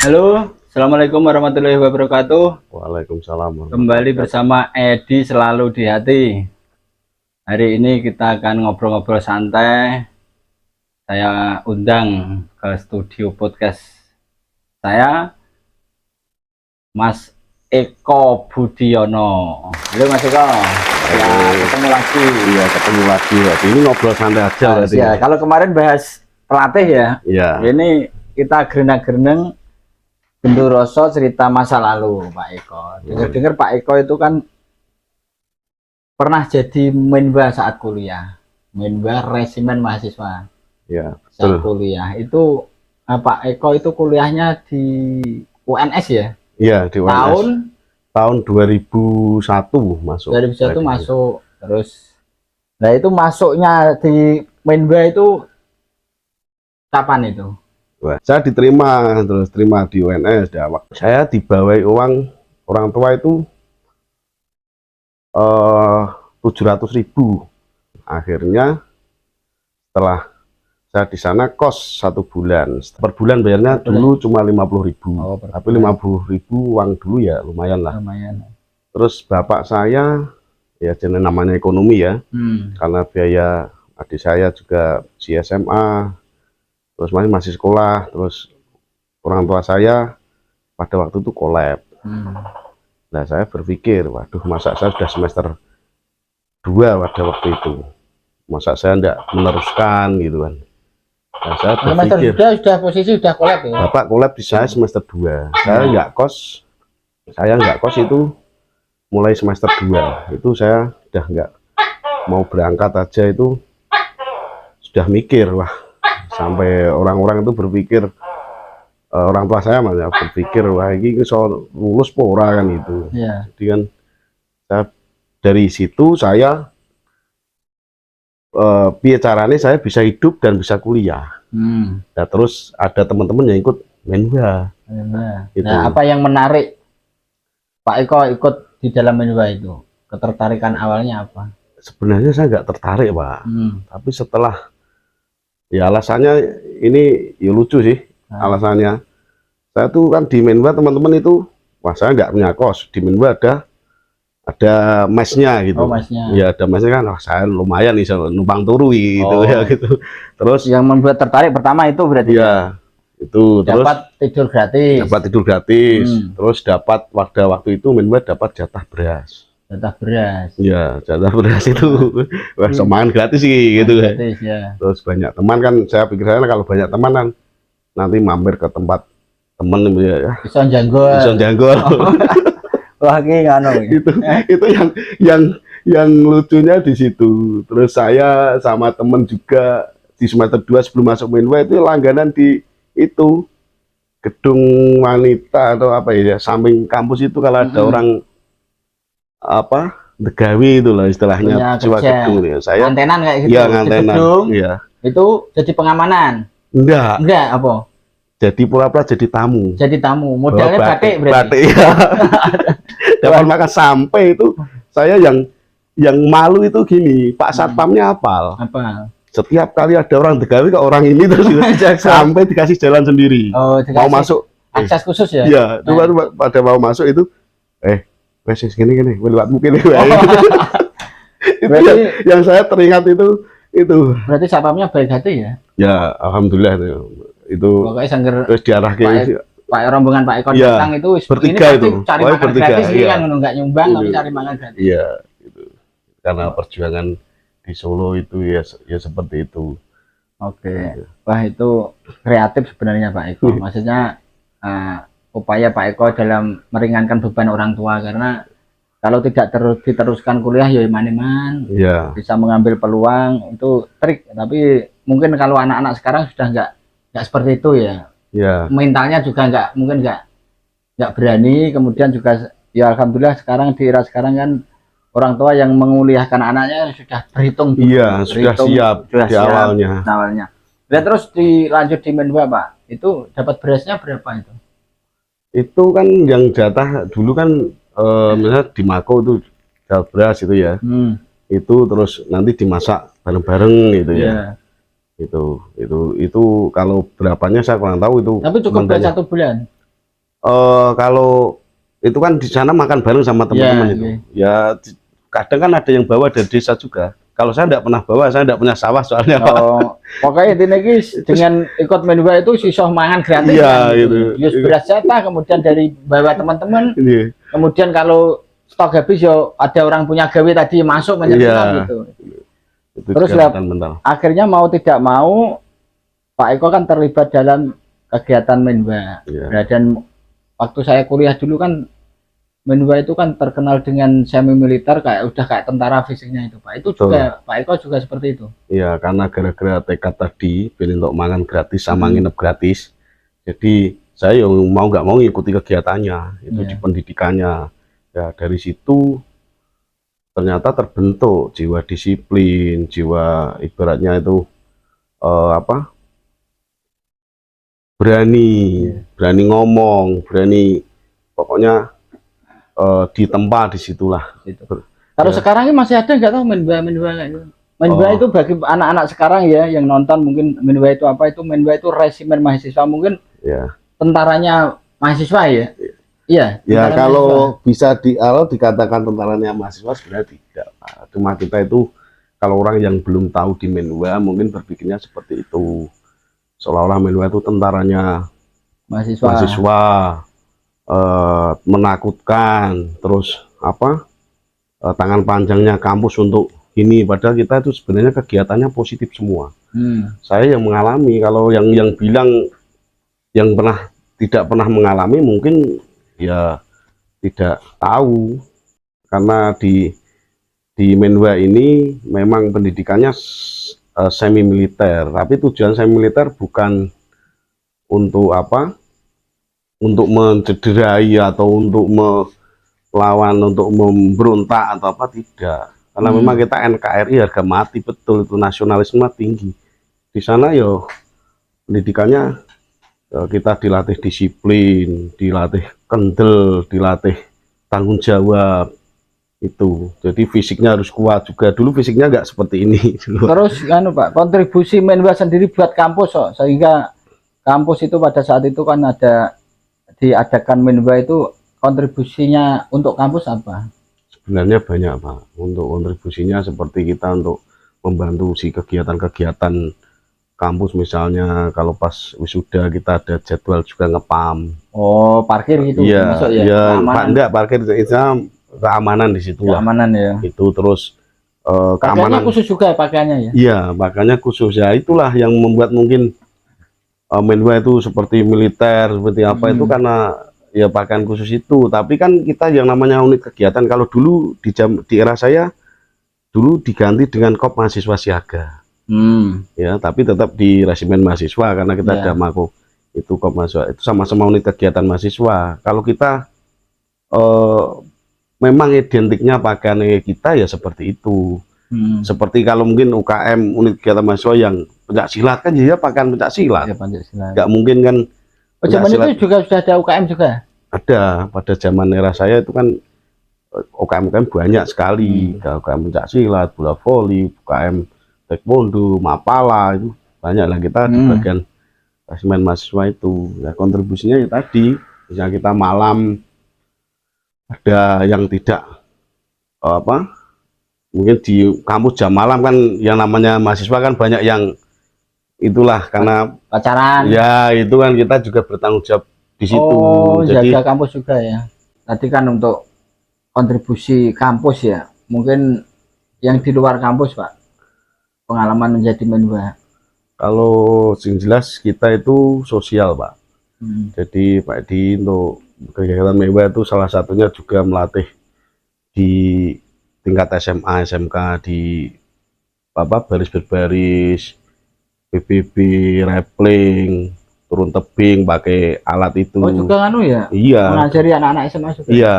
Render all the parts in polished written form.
Halo, Assalamualaikum warahmatullahi wabarakatuh. Waalaikumsalam. Kembali bersama Edi Selalu di Hati. Hari ini kita akan ngobrol-ngobrol santai. Saya undang ke studio podcast saya Mas Eko Budiono. Halo Mas Eko. Ya, ketemu lagi. Iya, ketemu lagi. Berarti ini ngobrol santai aja berarti. Ya, kalau kemarin bahas pelatih ya. Iya. Ini kita gerenang-gerenang Gendoroso cerita masa lalu Pak Eko. Dengar-dengar Pak Eko itu kan pernah jadi menba saat kuliah, menba resimen mahasiswa. Iya, Saat kuliah itu Pak Eko itu kuliahnya di UNS ya? Iya, di UNS. Tahun 2001 masuk. 2001 masuk. Terus nah itu masuknya di menba itu kapan itu? Wah, saya diterima di UNS di awal. Saya dibawai uang orang tua itu 700.000. Akhirnya setelah saya di sana kos 1 bulan. Per bulan bayarnya dulu cuma 50.000. Tapi 50.000 uang dulu ya lumayan lah. Lumayan. Terus bapak saya ya jenis namanya ekonomi ya. Karena biaya adik saya juga di SMA. Terus masih sekolah, terus orang tua saya pada waktu itu kolab. Nah saya berpikir, waduh masa saya sudah semester 2 pada waktu itu, masa saya tidak meneruskan gitu kan. Nah saya berpikir, sudah posisi sudah kolab ya? Bapak kolab di saya semester 2, saya nggak kos itu mulai semester 2, itu saya udah nggak mau berangkat aja itu, sudah mikir, wah sampai orang-orang itu berpikir, orang tua saya malah berpikir wah ini soal lulus pora kan itu. Jadi kan dari situ saya caranya saya bisa hidup dan bisa kuliah. Nah terus ada teman-teman yang ikut menba. Gitu. Nah apa yang menarik Pak Eko ikut di dalam menba itu? Ketertarikan awalnya apa? Sebenarnya saya nggak tertarik Pak, tapi setelah ya alasannya ini ya lucu sih. Alasannya saya tuh kan di menba teman-teman itu, wah saya nggak punya kos, di menba ada mesnya gitu. Ya ada mesnya kan, wah saya lumayan nih numpang turu gitu ya gitu. Terus yang membuat tertarik pertama itu berarti ya itu dapat tidur gratis. Terus dapat waktu itu menba dapat jatah beras. Ya jatah beras itu wah semangat gratis sih gitu kan. Ya. Terus banyak teman kan, saya pikir saya kalau banyak teman kan nanti mampir ke tempat temen ya. Bisa janggol. Wah ini itu yang lucunya di situ. Terus saya sama temen juga di semester 2 sebelum masuk menwa itu langganan di itu gedung wanita atau apa ya, samping kampus itu kalau ada orang apa degawi itulah istilahnya jiwa gedung ya. Saya ngantenan kayak gitu. Iya, ngantenan. Iya. Itu jadi pengamanan. Enggak apa? Jadi pura-pura jadi tamu. Modalnya batik berarti. Batik ya. Dapat makan sampai itu saya yang malu itu gini, Pak Satpamnya apal. Setiap kali ada orang degawi ke orang ini terus sampai dikasih jalan sendiri. Mau masuk akses khusus ya? Iya, itu baru pada mau masuk itu wes gini lewat mungkin itu yang saya teringat itu berarti satpamnya baik hati ya? Ya alhamdulillah itu pokoknya sangger terus diarah ke Pak rombongan Pak Eko datang itu bertiga itu cari makan gratis kan nggak nyumbang tapi cari makan gratis. Iya itu karena perjuangan di Solo itu ya seperti itu. Wah itu kreatif sebenarnya Pak Eko. Maksudnya upaya Pak Eko dalam meringankan beban orang tua, karena kalau tidak diteruskan kuliah ya iman-iman bisa mengambil peluang itu trik, tapi mungkin kalau anak-anak sekarang sudah nggak seperti itu ya. Mentalnya juga mungkin nggak berani, kemudian juga ya alhamdulillah sekarang di era sekarang kan orang tua yang menguliahkan anaknya sudah berhitung sudah siap di awalnya. Ya, terus dilanjut di menwa Pak, itu dapat berasnya berapa itu? Itu kan yang jatah dulu kan misalnya di Mako itu dapat beras itu ya. Itu terus nanti dimasak bareng-bareng gitu ya. Itu kalau berapanya saya kurang tahu itu. Tapi cukup buat 1 bulan. Kalau itu kan di sana makan bareng sama teman-teman itu. Ya kadang kan ada yang bawa dari desa juga. Kalau saya tidak pernah bawa, saya tidak punya sawah soalnya. Pokoknya intinya dengan ikut menua itu sisah mangan gratis. Iya, itu. Yus beras jatah, kemudian dari bawa teman-teman. Kemudian kalau stok habis yo ada orang punya gawe tadi masuk menyertai gitu. Terus akhirnya mau tidak mau Pak Eko kan terlibat dalam kegiatan menua. Dan waktu saya kuliah dulu kan menua itu kan terkenal dengan semi militer, udah kayak tentara fisiknya itu Pak. Itu juga Pak Eko juga seperti itu. Iya, karena gara-gara tekad tadi pilih untuk makan gratis sama nginep gratis. Jadi saya yang mau nggak mau ikuti kegiatannya itu di pendidikannya. Ya dari situ ternyata terbentuk jiwa disiplin, jiwa ibaratnya itu berani ngomong, berani pokoknya ditempa disitulah. Kalau sekarang ini masih ada nggak tahu menua kayak gitu? Menua itu bagi anak-anak sekarang ya yang nonton mungkin menua itu apa itu? Menua itu resimen mahasiswa mungkin tentaranya mahasiswa ya. Iya. Ya kalau mahasiswa. Bisa dikatakan tentaranya mahasiswa sebenarnya tidak. Cuma kita itu kalau orang yang belum tahu di menua mungkin berpikirnya seperti itu. Seolah-olah menua itu tentaranya mahasiswa. Menakutkan, terus tangan panjangnya kampus untuk ini, padahal kita itu sebenarnya kegiatannya positif semua. Saya yang mengalami, kalau yang bilang yang tidak pernah mengalami mungkin ya tidak tahu, karena di menua ini memang pendidikannya semi militer, tapi tujuan semi militer bukan untuk untuk mencederai atau untuk melawan, untuk memberontak atau apa, tidak. Karena memang kita NKRI harga mati, betul itu nasionalisme tinggi. Di sana yo pendidikannya kita dilatih disiplin, dilatih kendel, dilatih tanggung jawab itu. Jadi fisiknya harus kuat juga. Dulu fisiknya nggak seperti ini. Terus Pak, kontribusi menua sendiri buat kampus sehingga kampus itu pada saat itu kan diadakan menua itu kontribusinya untuk kampus apa? Sebenarnya banyak Pak. Untuk kontribusinya seperti kita untuk membantu si kegiatan-kegiatan kampus, misalnya kalau pas wisuda kita ada jadwal juga ngepam. Oh, parkir gitu. Iya, ya, enggak parkir itu keamanan di situ. Keamanan ya. Itu terus keamanan khusus juga pakaiannya ya. Iya, pakaiannya khusus ya. Itulah yang membuat mungkin menua itu seperti militer, seperti apa itu karena ya pakaian khusus itu. Tapi kan kita yang namanya unit kegiatan, kalau dulu di era saya dulu diganti dengan Kop Mahasiswa Siaga. Ya, tapi tetap di resimen mahasiswa karena kita ada mako itu Kop Mahasiswa, itu sama-sama unit kegiatan mahasiswa. Kalau kita memang identiknya pakaian kita ya seperti itu. Seperti kalau mungkin UKM unit kegiatan mahasiswa yang pencak silat kan dia pakaian pencak silat. Nggak mungkin kan. Zaman itu juga sudah ada UKM juga. Ada, pada zaman era saya itu kan UKM banyak sekali. UKM pencak silat, bola voli, UKM taekwondo, mapala, itu banyak lah. Kita di bagian resimen mahasiswa itu. Ya kontribusinya ya tadi, misalnya kita malam ada yang tidak mungkin di kampus jam malam kan yang namanya mahasiswa kan banyak yang itulah karena pacaran. Ya, itu kan kita juga bertanggung jawab di situ. Oh, jadi jaga kampus juga ya. Tadi kan untuk kontribusi kampus ya. Mungkin yang di luar kampus, Pak. Pengalaman menjadi menua. Kalau yang jelas kita itu sosial, Pak. Jadi Pak Edi untuk kegiatan menua itu salah satunya juga melatih di tingkat SMA, SMK di baris berbaris, PBB, rappling, turun tebing pakai alat itu. Oh juga ya? Iya. Mengajari anak-anak SMA juga. Iya.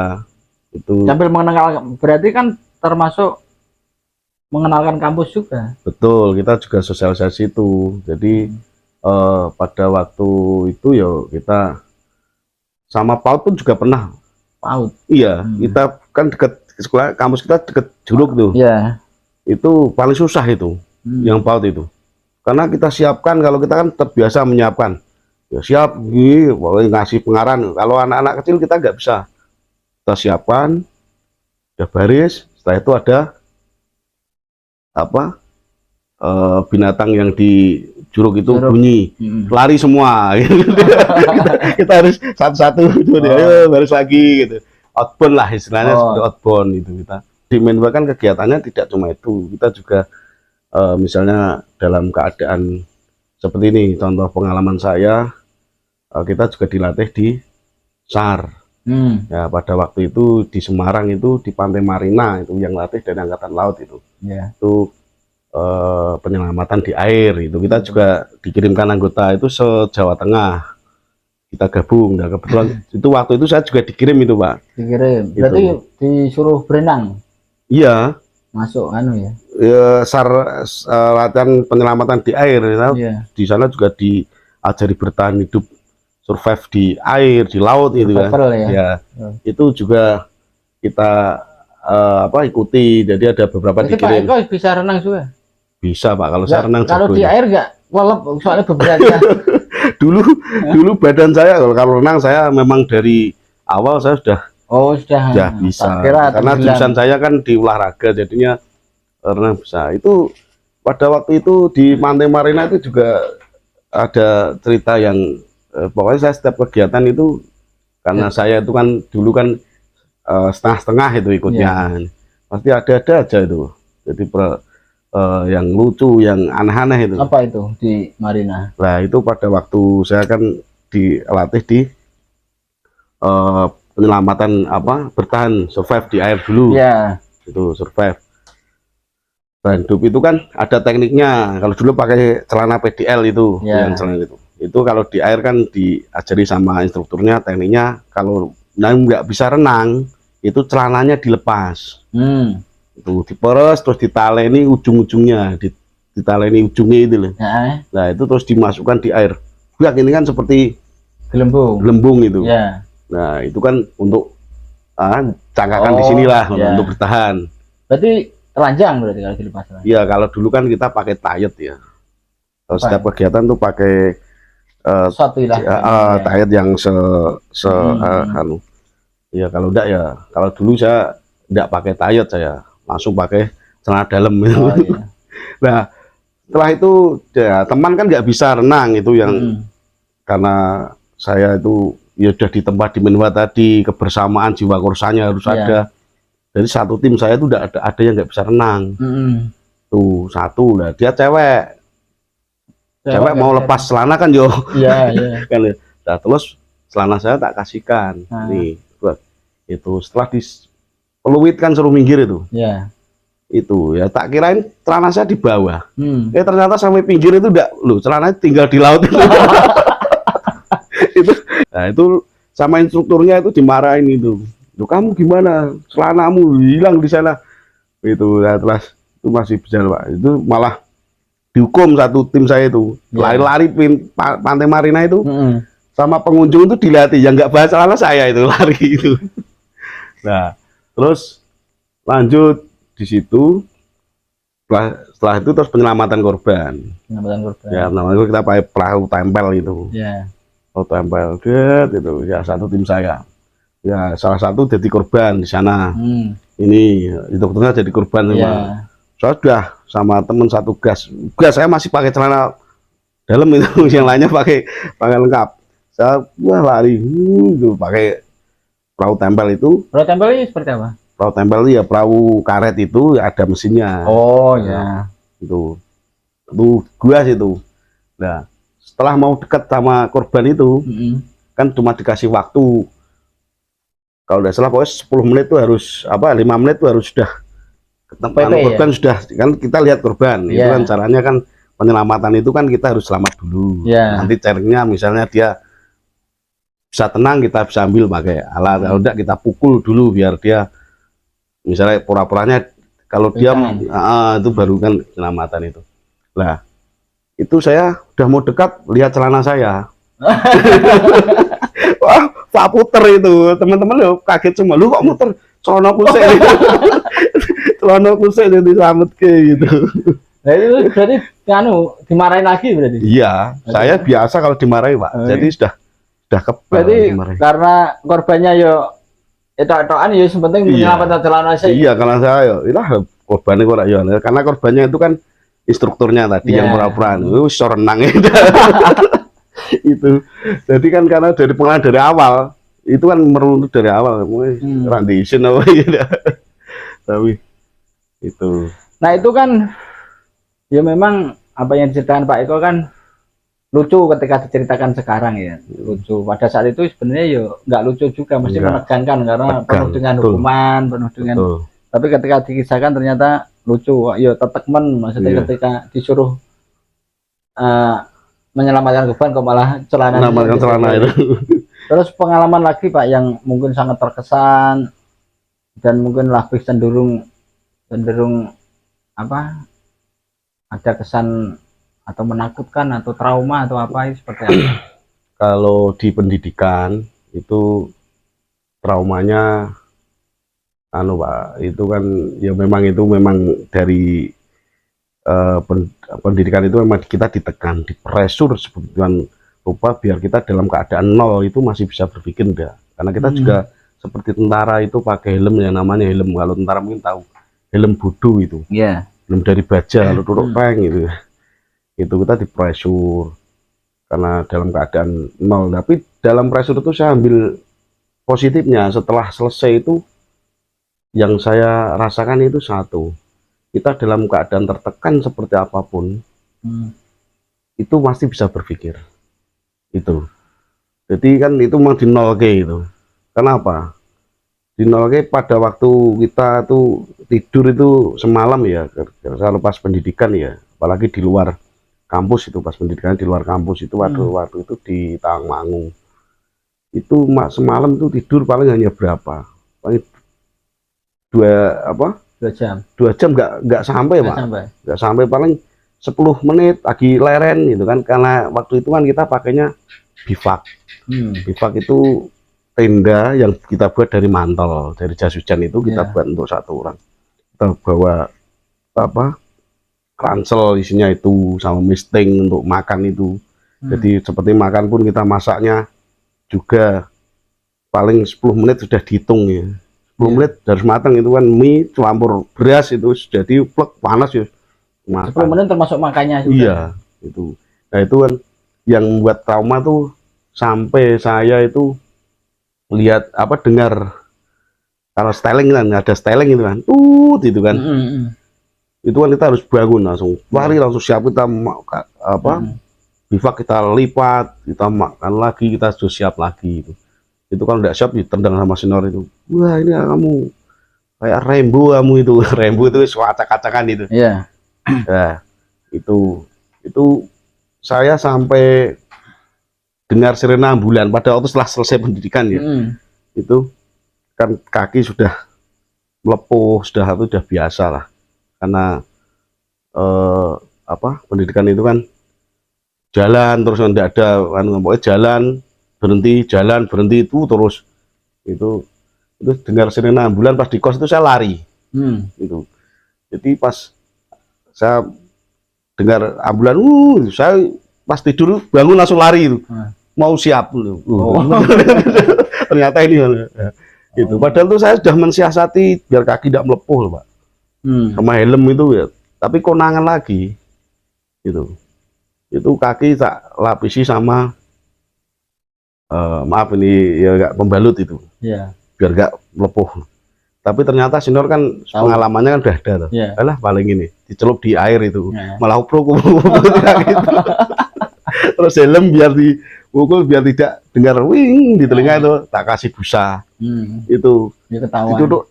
Itu. Sambil mengenalkan, berarti kan termasuk mengenalkan kampus juga. Betul, kita juga sosialisasi itu. Jadi pada waktu itu ya kita sama PAUD pun juga pernah. PAUD. Iya, kita kan dekat sekolah, kampus kita deket Juluk tuh. Iya. Itu paling susah itu, yang PAUD itu. Karena kita siapkan, kalau kita kan terbiasa menyiapkan. Ya siap, gitu, ngasih pengarahan. Kalau anak-anak kecil kita nggak bisa. Kita siapkan, udah baris. Setelah itu ada apa? Binatang yang di juruk itu bunyi, lari semua. Gitu. kita harus satu-satu gitu, ayo baris lagi gitu. Outbound lah istilahnya, seperti outbound itu kita. Di Menwa kan kegiatannya tidak cuma itu, kita juga misalnya dalam keadaan seperti ini, contoh pengalaman saya, kita juga dilatih di SAR. Ya, pada waktu itu di Semarang itu di Pantai Marina itu yang latih dari Angkatan Laut itu. Itu penyelamatan di air itu kita juga dikirimkan anggota itu se-Jawa Tengah, kita gabung. Nah, kebetulan itu waktu itu saya juga dikirim itu Pak. Dikirim. Berarti disuruh berenang. Iya. Masuk anu ya. SAR latihan penyelamatan di air. Di sana juga diajari bertahan hidup, survive di air, di laut gitu kan. Itu juga kita ikuti. Jadi ada beberapa dikirim. Pak Eko bisa renang juga? Bisa Pak, kalau saya renang kalau di air nggak lelep soalnya beberatnya. dulu badan saya kalau renang saya memang dari awal saya sudah bisa. Karena jurusan saya kan di olahraga, jadinya renang bisa. Itu pada waktu itu di Pantai Marina itu juga ada cerita yang pokoknya saya setiap kegiatan itu karena saya itu kan dulu kan setengah-setengah itu ikutnya. Pasti ada aja itu. Jadi yang lucu, yang aneh-aneh itu. Apa itu di Marina? Nah itu pada waktu saya kan dilatih di penyelamatan bertahan, survive di air dulu. Itu survive. Dan hidup itu kan ada tekniknya. Kalau dulu pakai celana PDL itu, yang celana itu kalau di air kan diajari sama instrukturnya tekniknya. Kalau nggak bisa renang, itu celananya dilepas. Itu diperes terus ditaleni ujung-ujungnya, ditaleni ujungnya itu loh. Nah itu terus dimasukkan di air. Ini kan seperti gelembung itu. Nah itu kan untuk cangkakan di sinilah untuk bertahan. Berarti telanjang berarti kalau dilepas. Iya, kalau dulu kan kita pakai tayet ya. Kalau setiap kegiatan tuh pakai tayet yang ya kalau enggak ya, kalau dulu saya enggak pakai tayet, saya langsung pakai celana dalam. Nah setelah itu ya teman kan nggak bisa renang itu yang karena saya itu ya udah di tempat di Menwa tadi, kebersamaan jiwa korsanya harus ada. Jadi satu tim saya itu udah ada yang nggak bisa renang. Tuh satu lah, dia cewek mau lepas celana kan yo. Kan nah, terus celana saya tak kasihkan nih buat itu. Setelah peluit kan suruh minggir itu. Itu ya tak kirain celana saya di bawah. Ternyata sampai pinggir itu enggak, celananya tinggal di laut itu. Nah itu sama instrukturnya itu dimarahin itu. Kamu gimana? Celanamu hilang di sana. Itu ya, terus itu masih bisa Pak. Itu malah dihukum satu tim saya itu. Lari-lari Pantai Marina itu. Sama pengunjung itu dilatih yang nggak bawa celana saya itu lari itu. Nah, terus lanjut di situ. Setelah itu terus penyelamatan korban. Ya, namanya kita pakai perahu tempel itu. Perahu tempel, itu ya satu tim saya. Ya salah satu jadi korban di sana. Ini itu betulnya jadi korban semua. Saya sudah sama teman satu gas saya masih pakai celana dalam itu, yang lainnya pakai lengkap. Saya lari itu pakai perahu tempel itu. Perahu tempel ini seperti apa? Perahu tempel itu ya perahu karet itu ada mesinnya. Itu gas itu. Nah setelah mau dekat sama korban itu kan cuma dikasih waktu, kalau tidak salah pokoknya 10 menit itu harus 5 menit itu harus sudah ketemu korban. Sudah kan kita lihat korban itu kan caranya kan penyelamatan itu kan kita harus selamat dulu. Nanti caranya misalnya dia bisa tenang, kita bisa ambil pakai alat. Kalau tidak kita pukul dulu biar dia misalnya pura-puranya kalau dia itu baru kan penyelamatan itu. Nah itu saya udah mau dekat, lihat celana saya. Wah, Pak puter itu, teman-teman lo kaget semua. Lu kok muter? Celana kusik. Celana kusik jadi selamat kayak gitu. Nah itu berarti anu dimarahin lagi berarti. Iya, saya biasa kalau dimarahi, Pak. Jadi sudah kebal berarti dimarahi. karena korbannya yo etok-etokan ya penting menyelamatkan celana saya. Iya, karena saya ilah korbannya kok ya. Karena korbannya itu kan instrukturnya tadi yang pura-pura itu renang itu. Itu. Jadi kan karena dari pengalaman dari awal itu kan merunut dari awal, ranti izin apa gitu. Tapi itu. Nah itu kan ya memang apa yang diceritakan Pak Eko kan lucu ketika diceritakan sekarang ya, lucu. Pada saat itu sebenarnya ya nggak lucu juga, mesti menegangkan karena penuh dengan hukuman, penuh dengan. Tapi ketika dikisahkan ternyata lucu, ya tetekmen maksudnya ketika disuruh menyelamatkan korban kok malah celana itu. Terus pengalaman lagi Pak yang mungkin sangat terkesan dan mungkin lebih cenderung apa? Ada kesan atau menakutkan atau trauma atau apa seperti apa? Kalau di pendidikan itu traumanya anu Pak, itu kan ya memang dari pendidikan itu memang kita ditekan, dipresur sebetulnya rupa biar kita dalam keadaan nol itu masih bisa berpikir enggak. Karena kita juga seperti tentara itu pakai helm yang namanya helm, kalau tentara mungkin tahu helm bodoh itu. Iya. Helm dari baja lalu duduk peng gitu. Itu kita dipresur karena dalam keadaan nol. Tapi dalam pressure itu saya ambil positifnya. Setelah selesai itu yang saya rasakan itu satu, kita dalam keadaan tertekan seperti apapun itu masih bisa berpikir itu. Jadi kan itu memang di 0G itu. Kenapa di 0G? Pada waktu kita tuh tidur itu semalam ya, saya lepas pendidikan ya, apalagi di luar kampus itu, pas pendidikan di luar kampus itu waktu itu di Tawangmangu itu semalam tuh tidur paling hanya berapa, paling 2 jam nggak sampai Pak, nggak sampai, paling 10 menit lagi leren gitu kan, karena waktu itu kan kita pakainya bivak. Bivak itu tenda yang kita buat dari mantel, dari jas hujan itu kita buat untuk satu orang. Kita bawa ransel isinya itu sama misting untuk makan itu. Jadi seperti makan pun kita masaknya juga paling 10 menit sudah dihitung ya. 10 menit harus matang itu kan, mie campur beras itu jadi plek panas ya. Makan. 10 menit termasuk makannya juga. Iya, itu. Nah itu kan yang membuat trauma tuh sampai saya itu lihat dengar kalau styling kan, ada styling itu kan, itu kan. Itu kan kita harus bangun langsung, lari langsung siap, kita bivak kita lipat, kita makan lagi, kita sudah siap lagi itu kan udah siap ditendang sama senior itu, wah ini kamu kayak Rembo kamu itu. Rembo itu acak-acakan itu. Iya. Nah itu saya sampai dengar sirene ambulan pada waktu setelah selesai pendidikan ya. Itu kan kaki sudah melepuh, sudah biasa lah, karena pendidikan itu kan jalan terus, tidak ada pokoknya jalan berhenti itu terus. Itu dengar sirene ambulan pas di kos itu saya lari. Itu jadi pas saya dengar ambulan, saya pas tidur bangun langsung lari itu, mau siap ternyata ini itu. Padahal tuh saya sudah mensiasati biar kaki tidak melepuh Pak, sama helm itu ya, tapi konangan lagi itu kaki tak lapisi sama maaf ini ya gak pembalut itu, biar gak melepuh. Tapi ternyata senior kan pengalamannya kan udah ada tuh. Alah paling ini dicelup di air itu, malah upruk gitu. Terus helm biar dipukul biar tidak dengar wing di telinga itu, tak kasih busa. Itu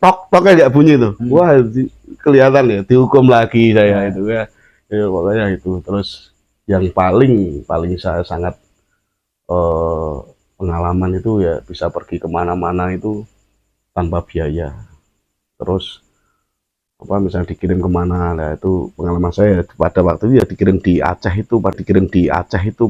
tok nggak bunyi tuh. Wah kelihatan ya, dihukum lagi saya itu ya. Pokoknya itu. Terus yang paling saya sangat pengalaman itu ya bisa pergi kemana-mana itu tanpa biaya. Terus misalnya dikirim kemana, nah itu pengalaman saya pada waktu itu ya dikirim di Aceh itu